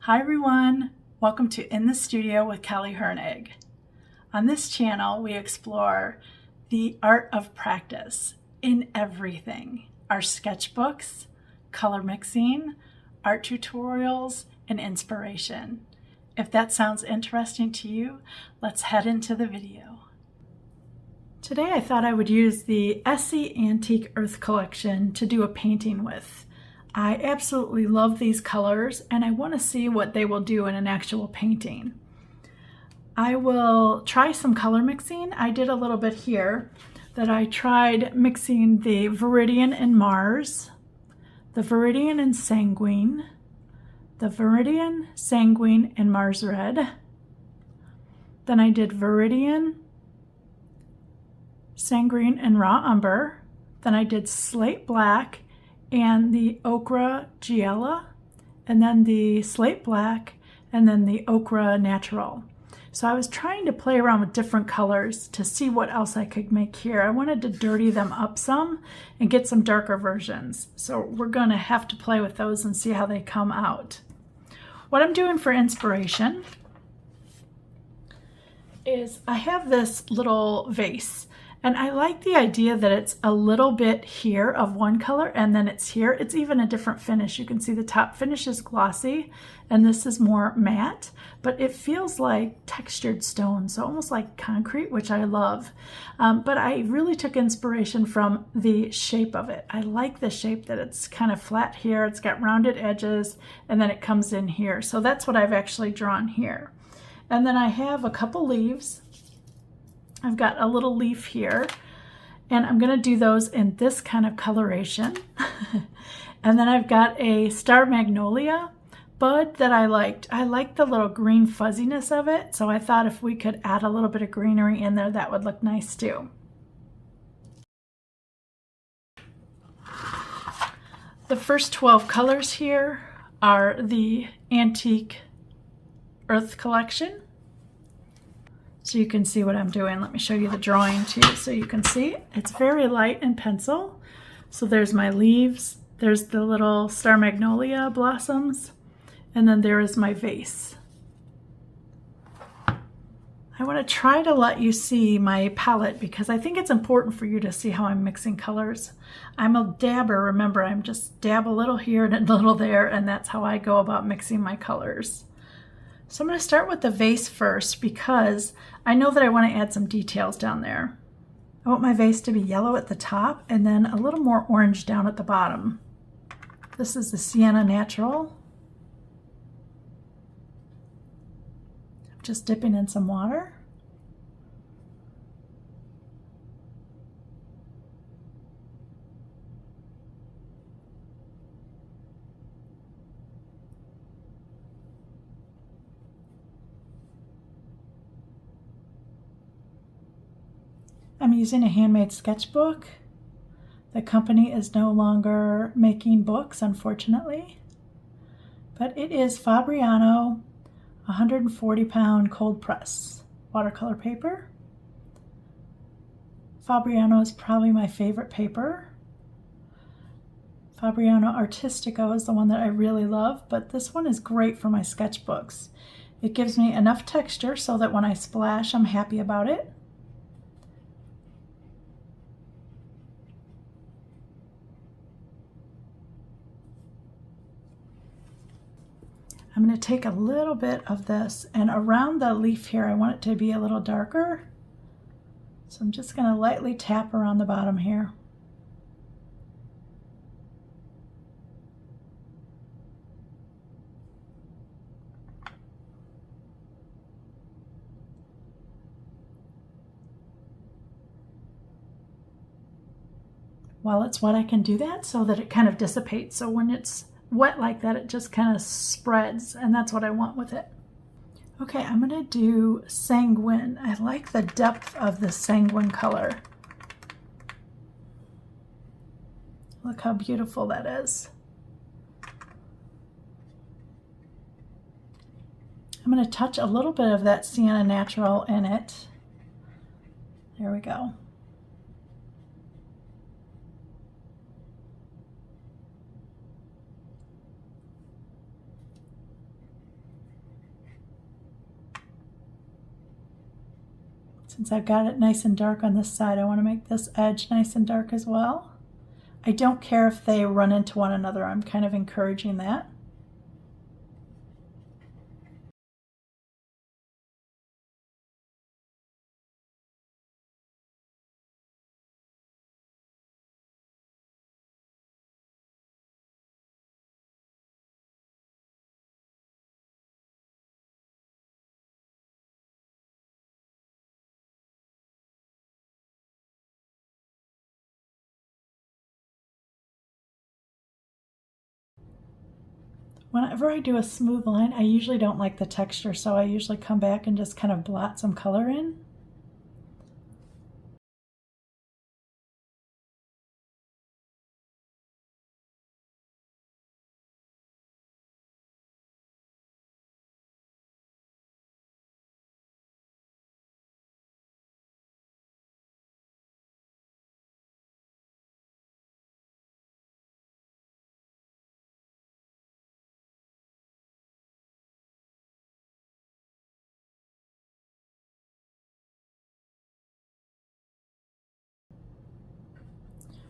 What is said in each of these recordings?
Hi everyone, welcome to In the Studio with Kelly Hernig. On this channel, we explore the art of practice in everything. Our sketchbooks, color mixing, art tutorials, and inspiration. If that sounds interesting to you, let's head into the video. Today I thought I would use the Essee Antique Earth Collection to do a painting with. I absolutely love these colors and I want to see what they will do in an actual painting. I will try some color mixing. I did a little bit here that I tried mixing the Viridian and Mars, the Viridian and Sanguine, the Viridian, Sanguine, and Mars Red. Then I did Viridian, Sanguine, and Raw Umber. Then I did Slate Black and the Ochre Giella, and then the Slate Black, and then the Ochre Natural. So I was trying to play around with different colors to see what else I could make here. I wanted to dirty them up some and get some darker versions. So we're going to have to play with those and see how they come out. What I'm doing for inspiration is I have this little vase. And I like the idea that it's a little bit here of one color and then it's here. It's even a different finish. You can see the top finish is glossy and this is more matte, but it feels like textured stone, so almost like concrete, which I love. But I really took inspiration from the shape of it. I like the shape that it's kind of flat here. It's got rounded edges and then it comes in here. So that's what I've actually drawn here. And then I have a couple leaves. I've got a little leaf here and I'm going to do those in this kind of coloration. And then I've got a star magnolia bud that I liked. I like the little green fuzziness of it, so I thought if we could add a little bit of greenery in there, that would look nice too. The first 12 colors here are the Antique Earth Collection. So you can see what I'm doing. Let me show you the drawing too so you can see. It's very light in pencil. So there's my leaves, there's the little star magnolia blossoms, and then there is my vase. I want to try to let you see my palette because I think it's important for you to see how I'm mixing colors. I'm a dabber, remember, I'm just dab a little here and a little there, and that's how I go about mixing my colors. So I'm going to start with the vase first because I know that I want to add some details down there. I want my vase to be yellow at the top and then a little more orange down at the bottom. This is the Sienna Natural. I'm just dipping in some water. I'm using a Handmade Sketchbook. The company is no longer making books, unfortunately, but it is Fabriano 140-pound cold press watercolor paper. Fabriano is probably my favorite paper. Fabriano Artistico is the one that I really love, but this one is great for my sketchbooks. It gives me enough texture so that when I splash, I'm happy about it. I'm going to take a little bit of this and around the leaf here I want it to be a little darker. So I'm just going to lightly tap around the bottom here. While it's wet I can do that so that it kind of dissipates. So when it's wet like that, it just kind of spreads, and that's what I want with it. Okay, I'm going to do Sanguine. I like the depth of the Sanguine color. Look how beautiful that is. I'm going to touch a little bit of that Sienna Natural in it. There we go. Since I've got it nice and dark on this side, I want to make this edge nice and dark as well. I don't care if they run into one another. I'm kind of encouraging that. Whenever I do a smooth line, I usually don't like the texture, so I usually come back and just kind of blot some color in.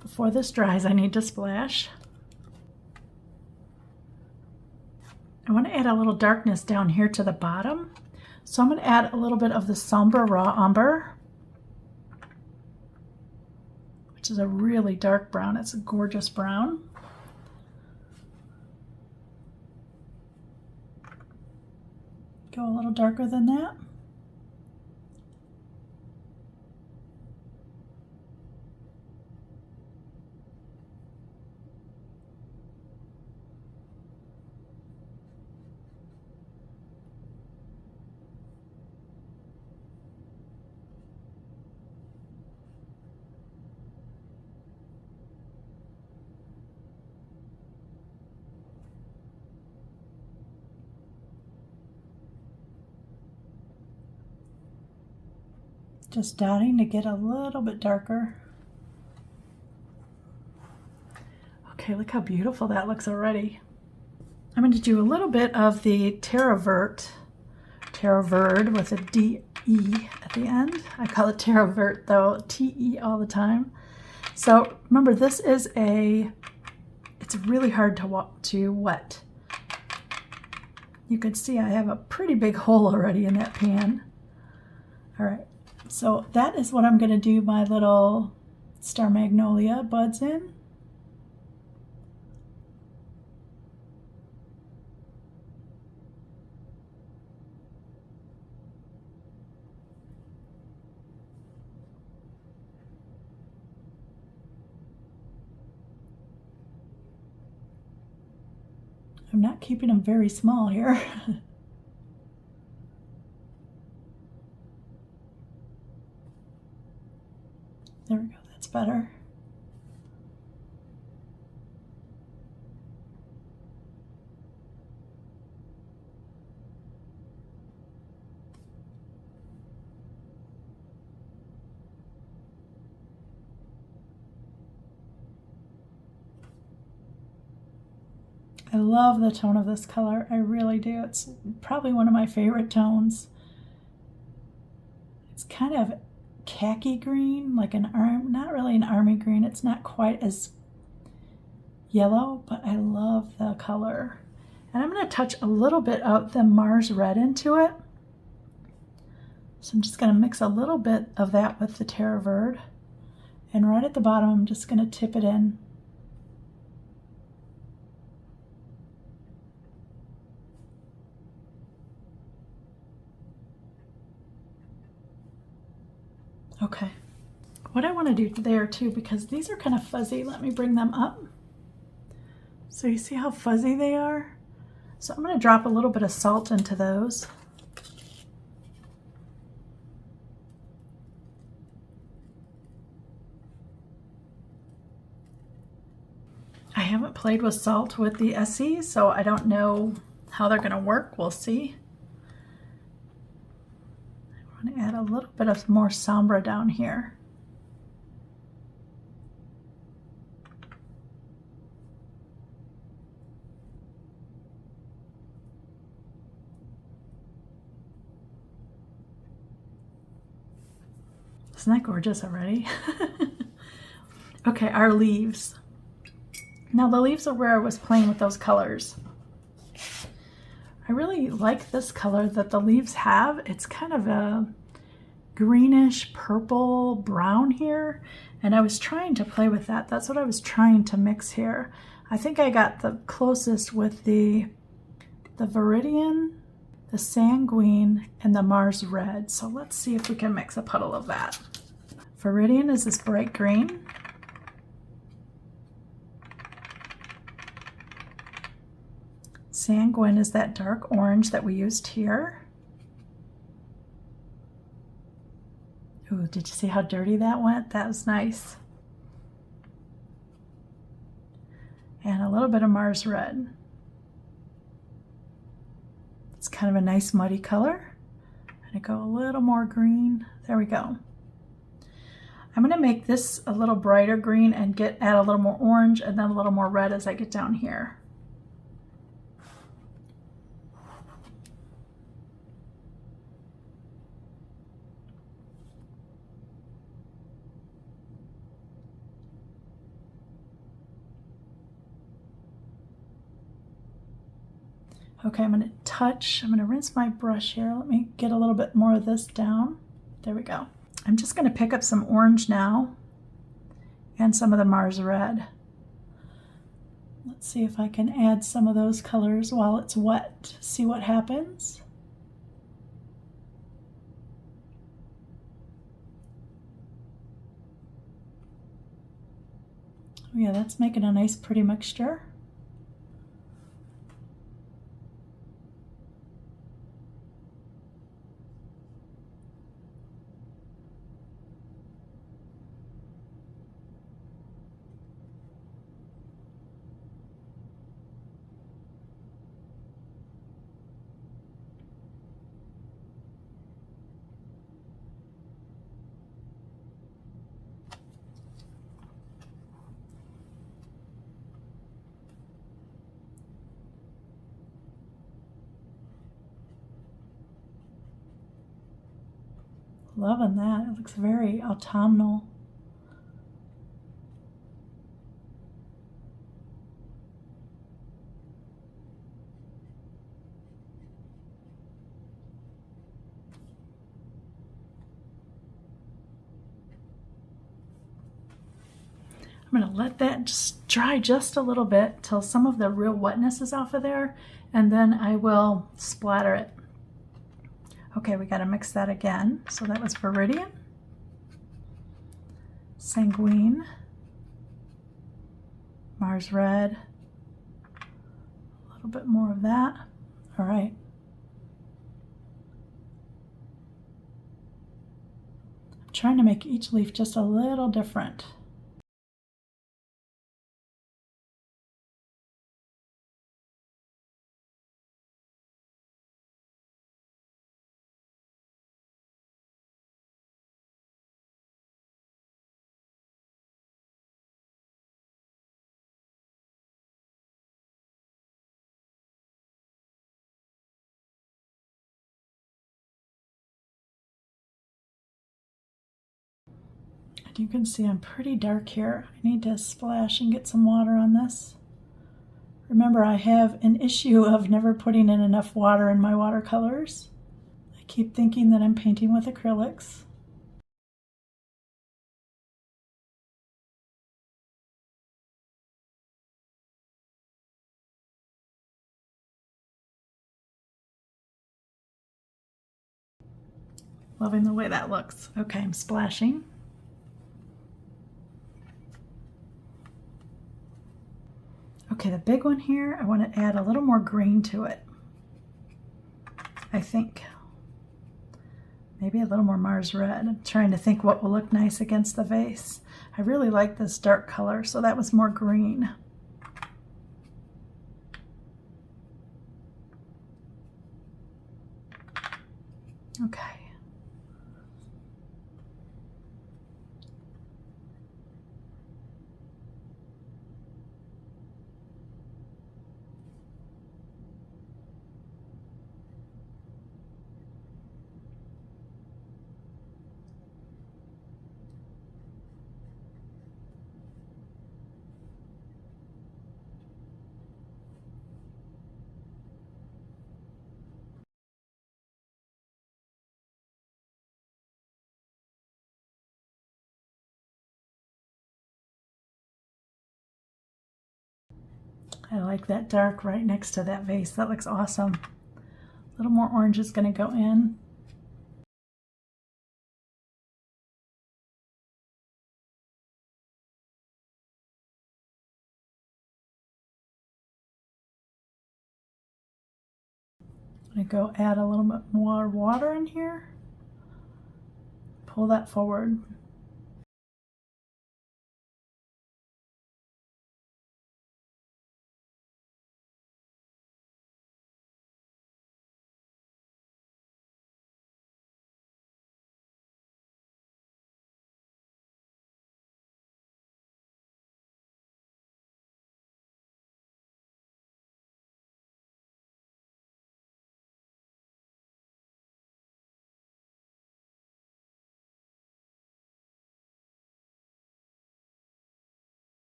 Before this dries, I need to splash. I want to add a little darkness down here to the bottom. So I'm going to add a little bit of the Sombre Raw Umber, which is a really dark brown. It's a gorgeous brown. Go a little darker than that. Just dotting to get a little bit darker. Okay, look how beautiful that looks already. I'm going to do a little bit of the Terra Verde with a D-E at the end. I call it Terra Verde though, T-E all the time. So remember, this is it's really hard to wet. You can see I have a pretty big hole already in that pan. All right, so that is what I'm going to do my little Star Magnolia buds in. I'm not keeping them very small here. There we go, that's better. I love the tone of this color, I really do. It's probably one of my favorite tones. It's kind of khaki green, like not really an army green. It's not quite as yellow, but I love the color. And I'm going to touch a little bit of the Mars Red into it. So I'm just going to mix a little bit of that with the Terra Verde. And right at the bottom, I'm just going to tip it in. Okay, what I want to do there too, because these are kind of fuzzy, let me bring them up. So you see how fuzzy they are? So I'm going to drop a little bit of salt into those. I haven't played with salt with the Essee, so I don't know how they're going to work. We'll see. I want to add a little bit of more Sombre down here. Isn't that gorgeous already? Okay, our leaves. Now the leaves are where I was playing with those colors. I really like this color that the leaves have. It's kind of a greenish purple brown here, and I was trying to play with that. That's what I was trying to mix here. I think I got the closest with the Viridian, the Sanguine, and the Mars Red. So let's see if we can mix a puddle of that. Viridian is this bright green. Sanguine is that dark orange that we used here. Ooh, did you see how dirty that went? That was nice. And a little bit of Mars Red. It's kind of a nice muddy color. I'm gonna go a little more green. There we go. I'm gonna make this a little brighter green and add a little more orange and then a little more red as I get down here. Okay, I'm going to rinse my brush here. Let me get a little bit more of this down. There we go. I'm just going to pick up some orange now and some of the Mars Red. Let's see if I can add some of those colors while it's wet. See what happens. Oh yeah, that's making a nice pretty mixture. Loving that. It looks very autumnal. I'm going to let that just dry just a little bit till some of the real wetness is off of there, and then I will splatter it. Okay, we got to mix that again. So that was Viridian, Sanguine, Mars Red, a little bit more of that. All right. I'm trying to make each leaf just a little different. You can see I'm pretty dark here. I need to splash and get some water on this. Remember, I have an issue of never putting in enough water in my watercolors. I keep thinking that I'm painting with acrylics. Loving the way that looks. Okay, I'm splashing. Okay, the big one here, I want to add a little more green to it. I think. Maybe a little more Mars Red. I'm trying to think what will look nice against the vase. I really like this dark color, so that was more green. Okay. I like that dark right next to that vase. That looks awesome. A little more orange is going to go in. I'm going to go add a little bit more water in here. Pull that forward.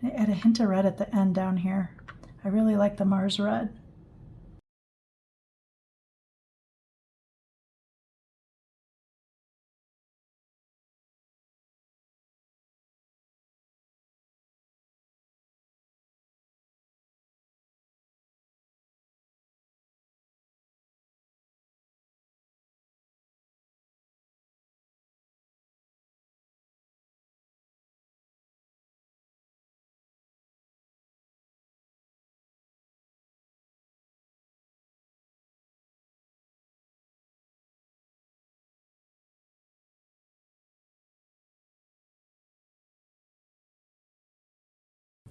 I add a hint of red at the end down here. I really like the Mars red.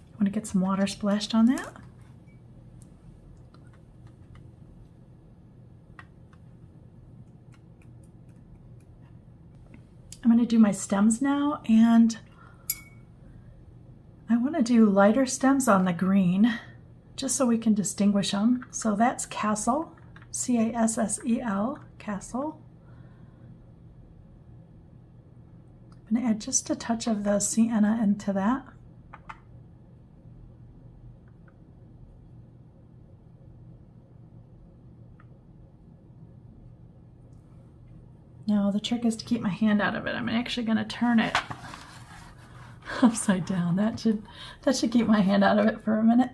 I want to get some water splashed on that. I'm going to do my stems now, and I want to do lighter stems on the green just so we can distinguish them. So that's Castle, C-A-S-S-E-L, Castle. I'm going to add just a touch of the sienna into that. Now the trick is to keep my hand out of it. I'm actually going to turn it upside down. That should keep my hand out of it for a minute.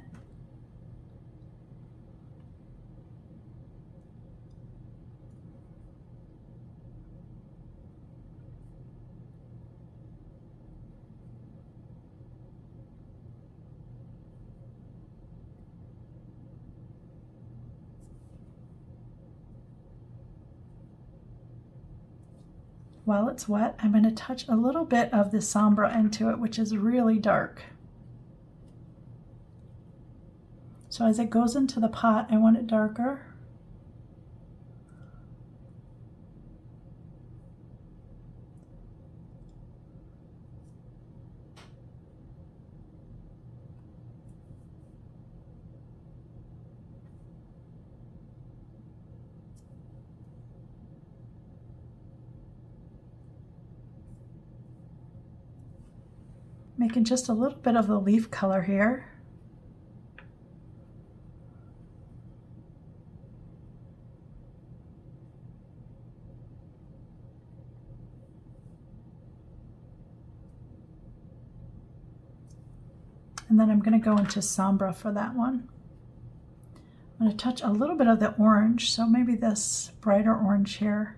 While it's wet, I'm going to touch a little bit of the sombra into it, which is really dark. So as it goes into the pot, I want it darker. Making just a little bit of the leaf color here. And then I'm going to go into sombra for that one. I'm going to touch a little bit of the orange, so maybe this brighter orange here.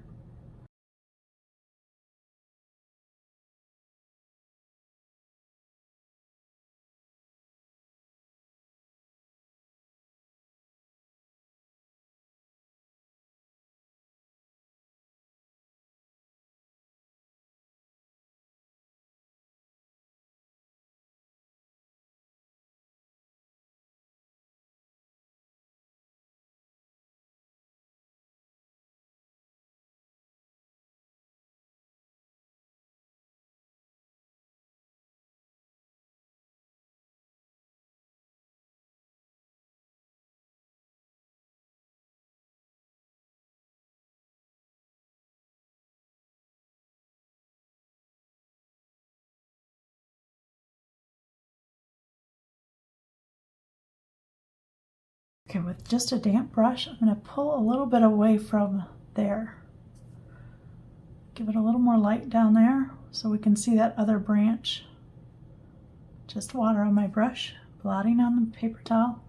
Okay, with just a damp brush, I'm going to pull a little bit away from there. Give it a little more light down there so we can see that other branch. Just water on my brush, blotting on the paper towel.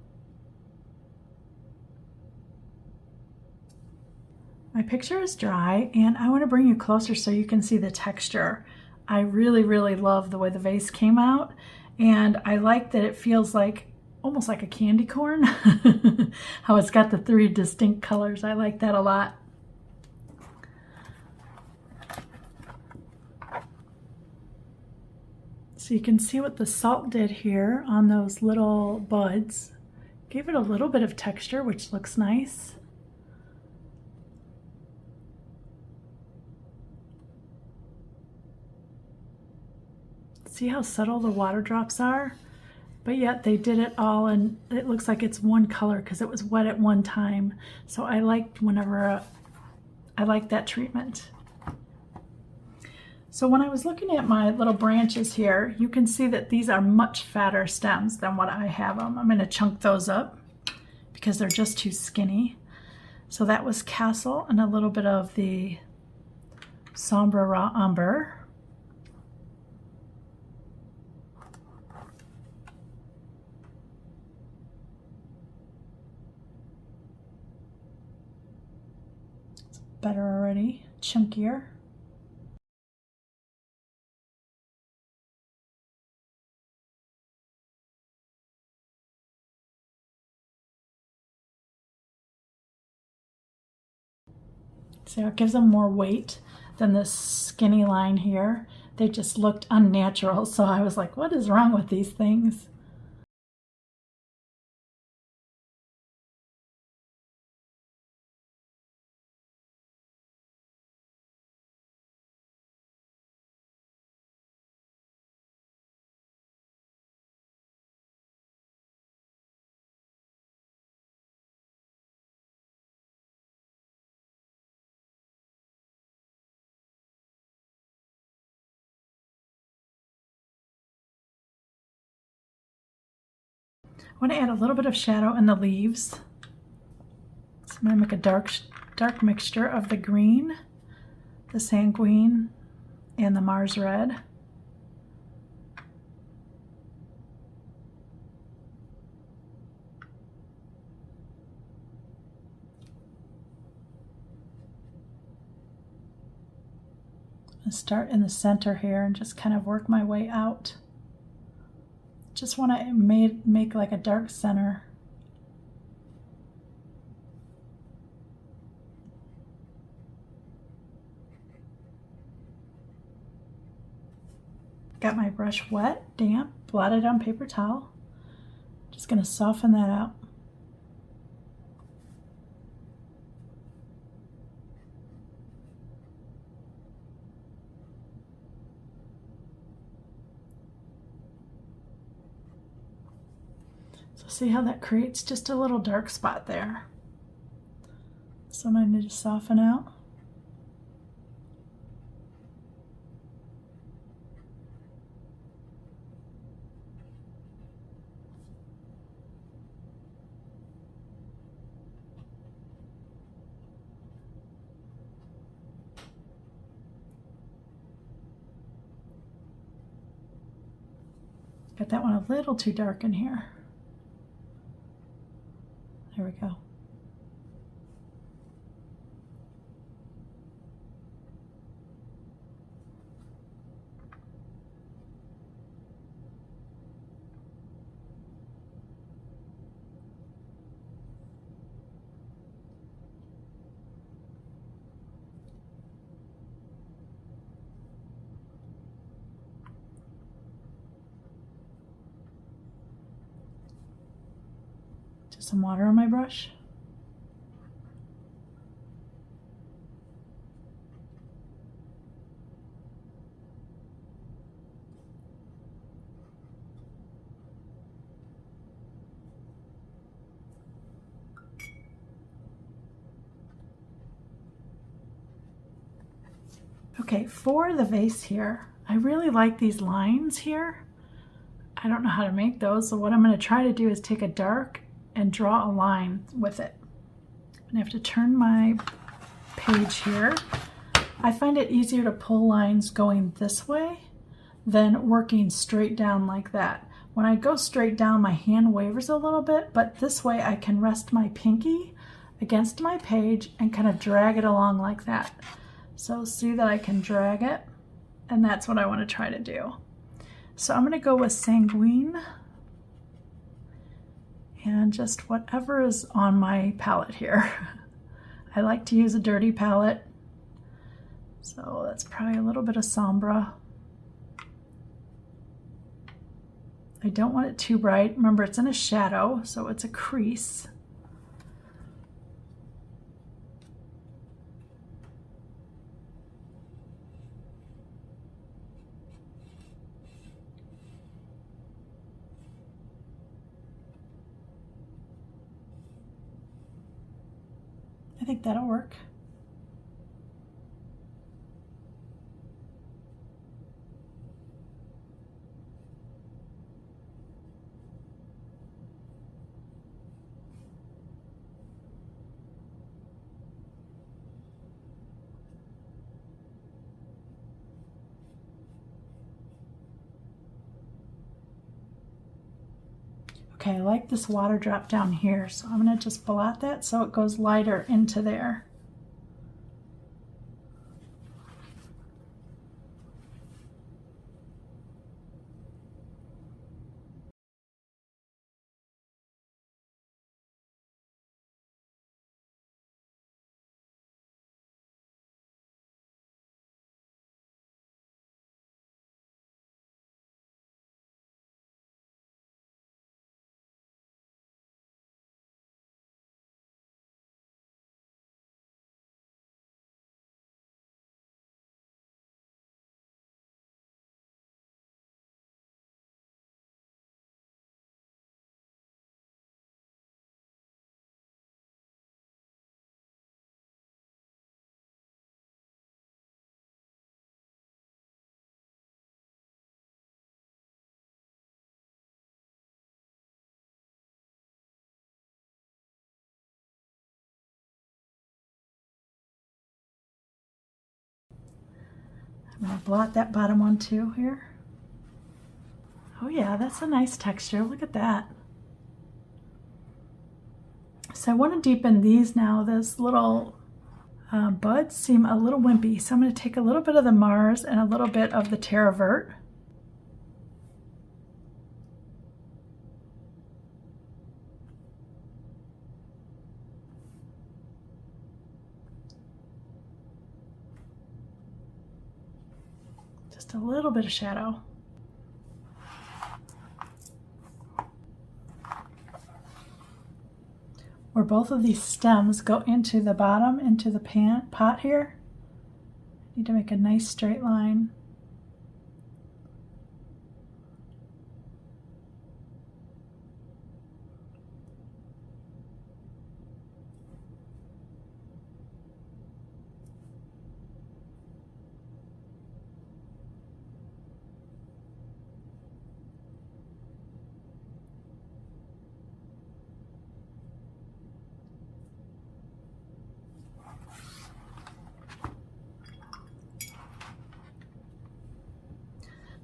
My picture is dry, and I want to bring you closer so you can see the texture. I really, really love the way the vase came out, and I like that it feels like almost like a candy corn. How it's got the 3 distinct colors. I like that a lot. So you can see what the salt did here on those little buds. Gave it a little bit of texture, which looks nice. See how subtle the water drops are? But yet they did it all, and it looks like it's one color because it was wet at one time. So I liked I like that treatment. So when I was looking at my little branches here, you can see that these are much fatter stems than what I have them. I'm going to chunk those up because they're just too skinny. So that was Castle and a little bit of the Sombre Raw Umber. It's better already, chunkier. So it gives them more weight than this skinny line here. They just looked unnatural, so I was like, what is wrong with these things? I want to add a little bit of shadow in the leaves. So I'm going to make a dark mixture of the green, the sanguine, and the Mars red. I start in the center here and just kind of work my way out. Just want to make like a dark center. Got my brush wet, damp, blotted on paper towel. Just going to soften that out. So see how that creates just a little dark spot there. So I'm going to just soften out. Got that one a little too dark in here. There we go. Just some water on my brush. Okay, for the vase here, I really like these lines here. I don't know how to make those, so what I'm going to try to do is take a dark and draw a line with it. I'm going to have to turn my page here. I find it easier to pull lines going this way than working straight down like that. when I go straight down, my hand wavers a little bit, but this way I can rest my pinky against my page and kind of drag it along like that. So see that I can drag it, and that's what I want to try to do. So I'm going to go with Sanguine and just whatever is on my palette here. I like to use a dirty palette, so that's probably a little bit of Sombra. I don't want it too bright. Remember, it's in a shadow, so it's a crease. I think that'll work. Okay, I like this water drop down here, so I'm going to just blot that so it goes lighter into there. I'm going to blot that bottom one too here. Oh yeah, that's a nice texture. Look at that. So I want to deepen these now. This little buds seem a little wimpy, so I'm going to take a little bit of the Mars and a little bit of the Terra Vert. Just a little bit of shadow. Where both of these stems go into the bottom, into the pot here. Need to make a nice straight line.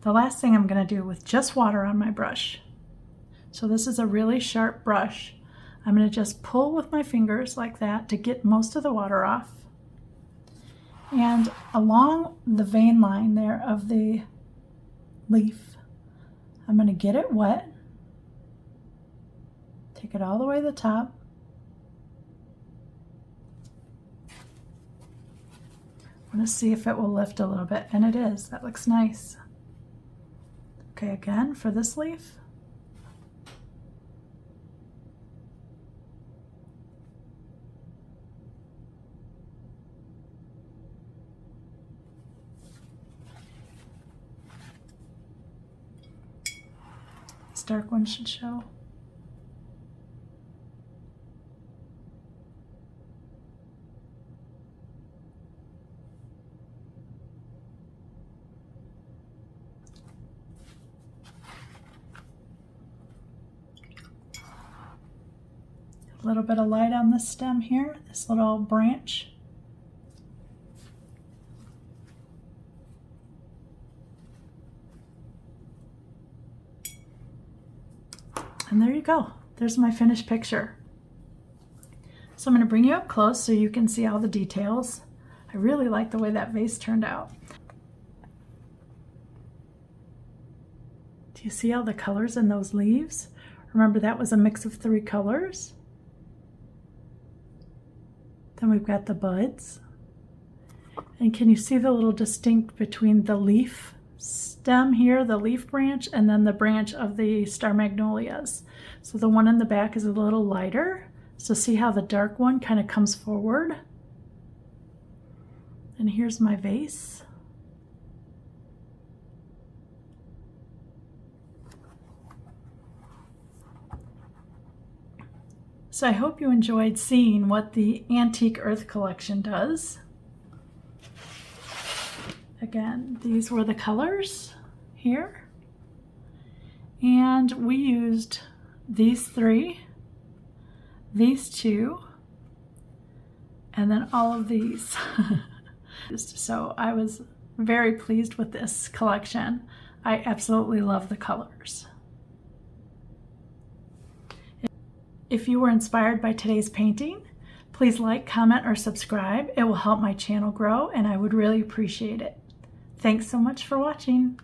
The last thing I'm going to do with just water on my brush. So this is a really sharp brush. I'm going to just pull with my fingers like that to get most of the water off. And along the vein line there of the leaf, I'm going to get it wet. Take it all the way to the top. I'm going to see if it will lift a little bit, and it is. That looks nice. Okay, again for this leaf. This dark one should show. A little bit of light on the stem here, this little branch. And there you go. There's my finished picture. So I'm going to bring you up close so you can see all the details. I really like the way that vase turned out. Do you see all the colors in those leaves? Remember, that was a mix of 3 colors. Then we've got the buds. And can you see the little distinct between the leaf stem here, the leaf branch, and then the branch of the star magnolias? So the one in the back is a little lighter. So see how the dark one kind of comes forward? And here's my vase. So I hope you enjoyed seeing what the Antique Earth collection does. Again, these were the colors here. And we used these 3, these 2, and then all of these. So I was very pleased with this collection. I absolutely love the colors. If you were inspired by today's painting, please like, comment, or subscribe. It will help my channel grow, and I would really appreciate it. Thanks so much for watching.